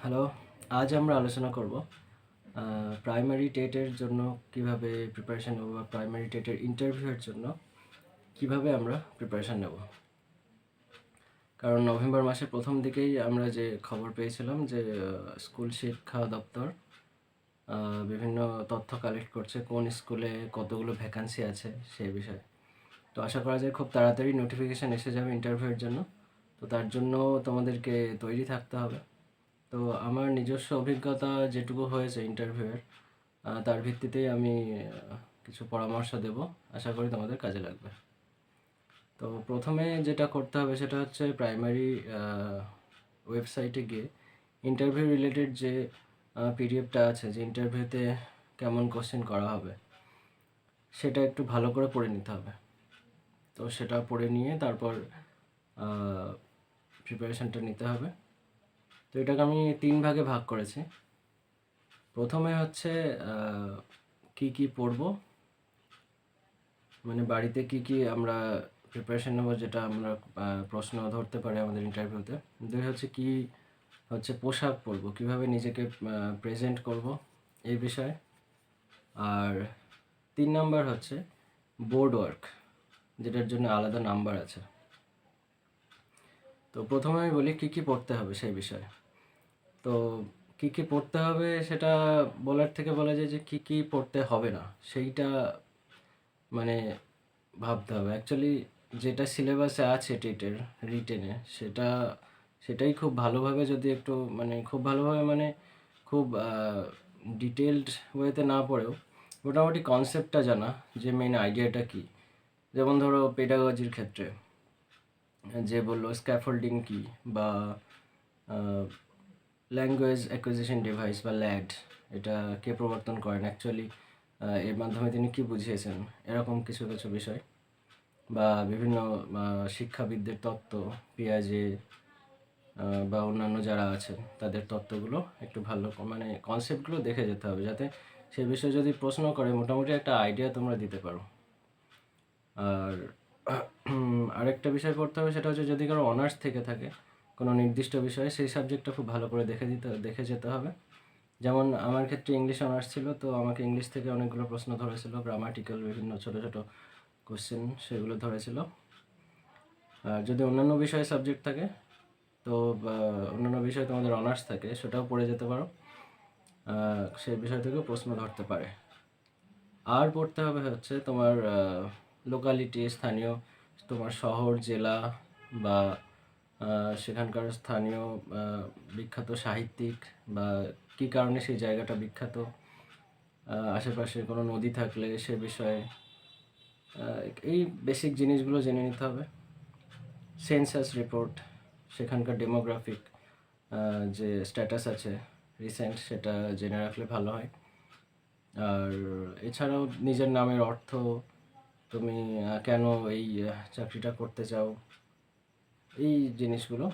Hello, আজ আমরা আলোচনা করব প্রাইমারি টেটের জন্য কিভাবে প্রিপারেশন নেব বা প্রাইমারি টেটের ইন্টারভিউয়ের জন্য কিভাবে আমরা প্রিপারেশন নেব। কারণ নভেম্বর মাসের প্রথম দিকেই আমরা যে খবর পেয়েছিলাম যে স্কুল শিক্ষা দপ্তর বিভিন্ন তথ্য কালেক্ট করছে কোন স্কুলে কতগুলো ভ্যাকান্সি আছে সেই বিষয়ে। তো আশা করা যায় খুব তাড়াতাড়ি নোটিফিকেশান এসে যাবে ইন্টারভিউয়ের জন্য। তো তার জন্য তোমাদেরকে তৈরি থাকতে হবে। তো আমার নিজস্ব অভিজ্ঞতা যেটুকু হয়েছে ইন্টারভিউয়ের তার ভিত্তিতেই আমি কিছু পরামর্শ দেব, আশা করি তোমাদের কাজে লাগবে। তো প্রথমে যেটা করতে হবে সেটা হচ্ছে প্রাইমারি ওয়েবসাইটে গিয়ে ইন্টারভিউ রিলেটেড যে পিডিএফটা আছে, যে ইন্টারভিউতে কেমন কোশ্চেন করা হবে সেটা একটু ভালো করে পড়ে নিতে হবে। তো সেটা পড়ে নিয়ে তারপর প্রিপারেশানটা নিতে হবে। তো এটাকে আমি 3 ভাগে ভাগ করেছি। প্রথমে হচ্ছে কি কি পড়ব, মানে বাড়িতে কি কি আমরা প্রিপারেশন নেব, যেটা আমরা প্রশ্ন ধরতে পারে আমাদের ইন্টারভিউতে। 2 হচ্ছে কি হচ্ছে পোশাক পরবো, কিভাবে নিজেকে প্রেজেন্ট করব এই বিষয়ে। আর 3 নাম্বার হচ্ছে বোর্ড ওয়ার্ক, যেটার জন্য আলাদা নাম্বার আছে। তো প্রথমে আমি বলি কি কি পড়তে হবে সেই বিষয়ে। তো কি কি পড়তে হবে সেটা বলার থেকে বলা যায় যে কি কি পড়তে হবে না সেইটা মানে ভাবতে হবে। অ্যাকচুয়ালি যেটা সিলেবাসে আছে টেটের রিটেনে সেটাই খুব ভালোভাবে, যদি একটু খুব ভালোভাবে খুব ডিটেলড ওয়েতে না পড়েও মোটামুটি কনসেপ্টটা জানা, যে মেন আইডিয়াটা কী। যেমন ধরো পেডাগজির ক্ষেত্রে যে বললো স্ক্যাফোল্ডিং কী, বা ল্যাঙ্গুয়েজ অ্যাকুইজিশন ডিভাইস বা ল্যাড, এটা কে প্রবর্তন করেন অ্যাকচুয়ালি, এর মাধ্যমে তিনি কী বুঝিয়েছেন, এরকম কিছু কিছু বিষয়। বা বিভিন্ন শিক্ষাবিদদের তত্ত্ব, পিয়াজে বা অন্যান্য যারা আছেন তাদের তত্ত্বগুলো একটু ভালো কনসেপ্টগুলো দেখে যেতে হবে, যাতে সে বিষয়ে যদি প্রশ্ন করে মোটামুটি একটা আইডিয়া তোমরা দিতে পারো। আর আরেকটা বিষয় পড়তে হবে, সেটা হচ্ছে যদি কারো অনার্স থেকে থাকে কোনো নির্দিষ্ট বিষয়ে, সেই সাবজেক্টটা খুব ভালো করে দেখে যেতে হবে। যেমন আমার ক্ষেত্রে ইংলিশ অনার্স ছিল, তো আমাকে ইংলিশ থেকে অনেকগুলো প্রশ্ন ধরেছিল, গ্রামাটিক্যাল বিভিন্ন ছোটো ছোটো কোশ্চেন সেগুলো ধরেছিল। আর যদি অন্যান্য বিষয়ে সাবজেক্ট থাকে, তো অন্যান্য বিষয়ে তোমাদের অনার্স থাকে, সেটাও পড়ে যেতে পারো, সেই বিষয় থেকেও প্রশ্ন ধরতে পারে। আর পড়তে হবে হচ্ছে তোমার লোকালিটি, স্থানীয় তোমার শহর, জেলা বা সেখানকার স্থানীয় বিখ্যাত সাহিত্যিক, বা কী কারণে সেই জায়গাটা বিখ্যাত, আশেপাশে কোনো নদী থাকলে সে বিষয়ে এই বেসিক জিনিসগুলো জেনে নিতে হবে। সেন্সাস রিপোর্ট, সেখানকার ডেমোগ্রাফিক যে স্ট্যাটাস আছে রিসেন্ট, সেটা জেনে রাখলে ভালো হয়। আর এছাড়াও নিজের নামের অর্থ, তুমি কেন এই চাকরিটা করতে চাও, এই জিনিসগুলো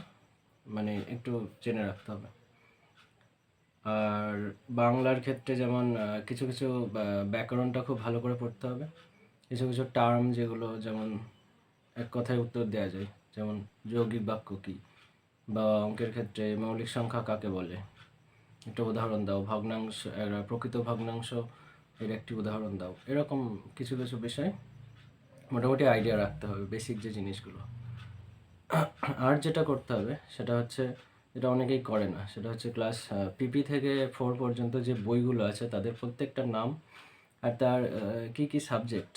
একটু জেনে রাখতে হবে। আর বাংলার ক্ষেত্রে যেমন কিছু কিছু ব্যাকরণটা খুব ভালো করে পড়তে হবে। কিছু কিছু টার্ম যেগুলো যেমন এক কথায় উত্তর দেওয়া যায়, যেমন যৌগিক বাক্য কী, বা অঙ্কের ক্ষেত্রে মৌলিক সংখ্যা কাকে বলে, একটা উদাহরণ দাও, ভগ্নাংশ, প্রকৃত ভগ্নাংশ এর একটি উদাহরণ দাও, এরকম কিছু কিছু বিষয় মোটামুটি আইডিয়া রাখতে হবে, বেসিক যে জিনিসগুলো। আর যেটা করতে হবে সেটা হচ্ছে, যেটা অনেকেই করে না, সেটা হচ্ছে ক্লাস পিপি থেকে 4 পর্যন্ত যে বইগুলো আছে তাদের প্রত্যেকটার নাম, আর তার কি কি সাবজেক্ট,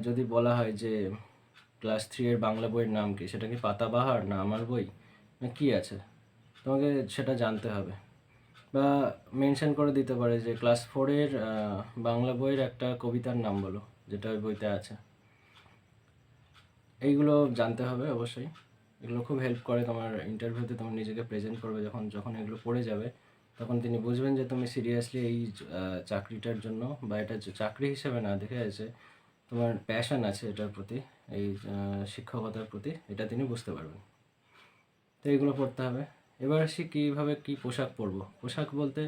যদি বলা হয় যে ক্লাস 3 এর বাংলা বইয়ের নাম কি, সেটা কি পাতাবাহার না আমার বই না কী আছে, তোমাকে সেটা জানতে হবে। বা মেনশন করে দিতে পারে যে ক্লাস 4 এর বাংলা বইয়ের একটা কবিতার নাম বলো, যেটা ওই বইতে আছে। এইগুলো জানতে হবে অবশ্যই। এগুলো খুব হেল্প করে তোমার ইন্টারভিউতে, তোমার নিজেকে প্রেজেন্ট করবে যখন যখন এগুলো পড়ে যাবে, তখন তিনি বুঝবেন যে তুমি সিরিয়াসলি এই চাকরিটার জন্য, বা এটা চাকরি হিসেবে না দেখে আছে, তোমার প্যাশন আছে এটার প্রতি, এই শিক্ষকতার প্রতি, এটা তিনি বুঝতে পারবেন। তো এইগুলো পড়তে হবে। এবার আসি কীভাবে কী পোশাক পরবো। পোশাক বলতে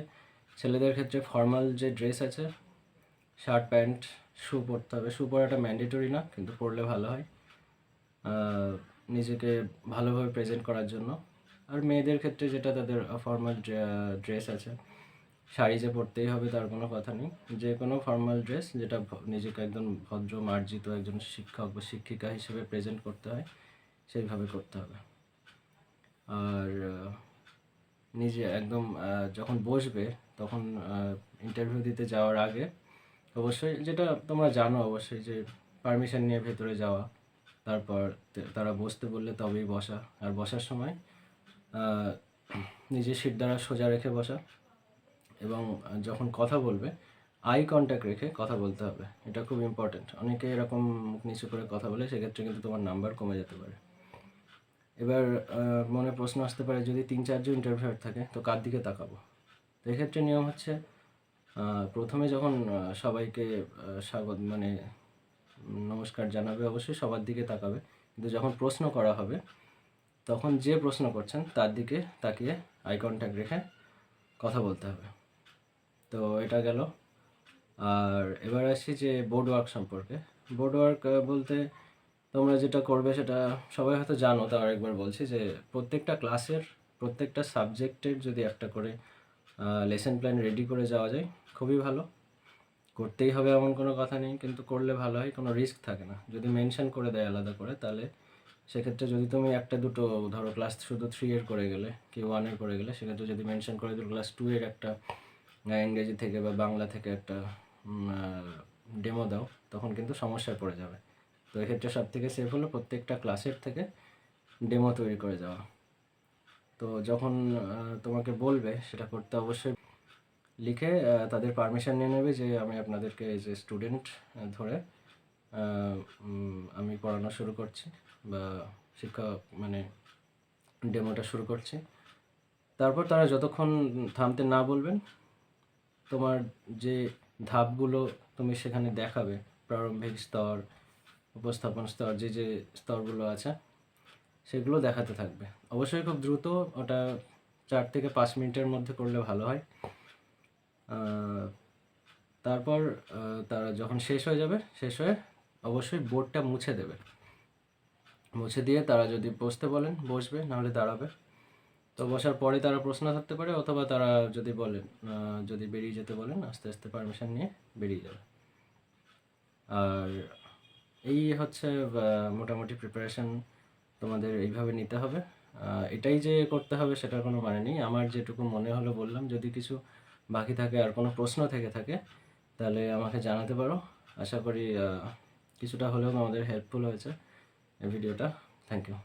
ছেলেদের ক্ষেত্রে ফর্মাল যে ড্রেস আছে, শার্ট প্যান্ট, শু পরতে হবে। শু পরাটা ম্যান্ডেটরি না, কিন্তু পরলে ভালো হয় নিজেকে ভালোভাবে প্রেজেন্ট করার জন্য। আর মেয়েদের ক্ষেত্রে যেটা তাদের ফর্মাল ড্রেস আছে, শাড়ি যে পরতেই হবে তার কোনো কথা নেই, যে কোনো ফর্মাল ড্রেস যেটা নিজেকে একদম ভদ্র মার্জিত একজন শিক্ষক বা শিক্ষিকা হিসেবে প্রেজেন্ট করতে হয় সেইভাবে করতে হবে। আর নিজে একদম যখন বসবে তখন ইন্টারভিউ দিতে যাওয়ার আগে অবশ্যই, যেটা তোমরা জানো অবশ্যই, যে পারমিশন নিয়ে ভেতরে যাওয়া, তারপর তারা বসতে বললে তবেই বসা, আর বসার সময় আহ, নিজের সিট দ্বারা সোজা রেখে বসা, এবং যখন কথা বলবে আই কন্ট্যাক্ট রেখে কথা বলতে হবে। এটা খুব ইম্পর্ট্যান্ট। অনেকে এরকম মুখ নিচু করে কথা বলে, সেক্ষেত্রে কিন্তু তোমার নাম্বার কমে যেতে পারে। এবার মনে প্রশ্ন আসতে পারে, যদি 3-4জন ইন্টারভিউয়ার থাকে তো কার দিকে তাকাবো? তো এক্ষেত্রে নিয়ম হচ্ছে, প্রথমে যখন সবাইকে স্বাগত মানে নমস্কার জানাবে, অবশ্যই সবার দিকে তাকাবে, কিন্তু যখন প্রশ্ন করা হবে তখন যে প্রশ্ন করছেন তার দিকে তাকিয়ে আই কন্ট্যাক্ট রেখে কথা বলতে হবে। তো এটা গেল। আর এবার আসি যে বোর্ড ওয়ার্ক সম্পর্কে। বোর্ড ওয়ার্ক বলতে তোমরা যেটা করবে সেটা সবাই হয়তো জানো, তাও আরেকবার বলছি, যে প্রত্যেকটা ক্লাসের প্রত্যেকটা সাবজেক্টের যদি একটা করে লেসন প্ল্যান রেডি করে যাওয়া যায় খুবই ভালো। করতেই হবে এমন কোনো কথা নেই, কিন্তু করলে ভালো হয়, কোনো রিস্ক থাকে না। যদি মেনশন করে দেয় আলাদা করে, তাহলে সেক্ষেত্রে যদি তুমি একটা দুটো ধরো ক্লাস শুধু 3 এর করে গেলে কি 1 এর করে গেলে, সেক্ষেত্রে যদি মেনশন করে দিল ক্লাস 2 এর একটা ইংরেজি থেকে বা বাংলা থেকে একটা ডেমো দাও, তখন কিন্তু সমস্যায় পড়ে যাবে। তো এক্ষেত্রে সব থেকে সেফ হলো প্রত্যেকটা ক্লাসের থেকে ডেমো তৈরি করে যাওয়া। তো যখন তোমাকে বলবে সেটা করতে, অবশ্যই লিখে তাদের পারমিশন নিয়ে নেবে যে আমি আপনাদেরকে যে স্টুডেন্ট ধরে আমি পড়ানো শুরু করছি বা শিক্ষা মানে ডেমোটা শুরু করছি। তারপর তারা যতক্ষণ থামতে না বলবেন, তোমার যে ধাপগুলো তুমি সেখানে দেখাবে, প্রারম্ভিক স্তর, উপস্থাপন স্তর, যে যে স্তরগুলো আছে সেগুলো দেখাতে থাকবে। অবশ্যই খুব দ্রুত, ওটা 4 থেকে 5 মিনিটের মধ্যে করলে ভালো হয়। তারপর তারা যখন শেষ হয়ে যাবে, শেষ হয়ে অবশ্যই বোর্ডটা মুছে দেবে। মুছে দিয়ে তারা যদি বসতে বলেন বসবে, নাহলে দাঁড়াবে। তো বসার পরে তারা প্রশ্ন থাকতে পারে, অথবা তারা যদি বলেন যদি বেরিয়ে যেতে বলেন, আস্তে আস্তে পারমিশন নিয়ে বেরিয়ে যাবে। আর এই হচ্ছে মোটামুটি প্রিপারেশন তোমাদের এইভাবে নিতে হবে। এটাই যে করতে হবে সেটার কোনো মানে নেই। আমার যেটুকু মনে হলো বললাম। যদি কিছু বাকি থাকে আর কোনো প্রশ্ন থেকে থাকে তাহলে আমাকে জানাতে পারো। আশা করি কিছুটা হলেও আমাদের হেল্পফুল হয়েছে এই ভিডিওটা। Thank you.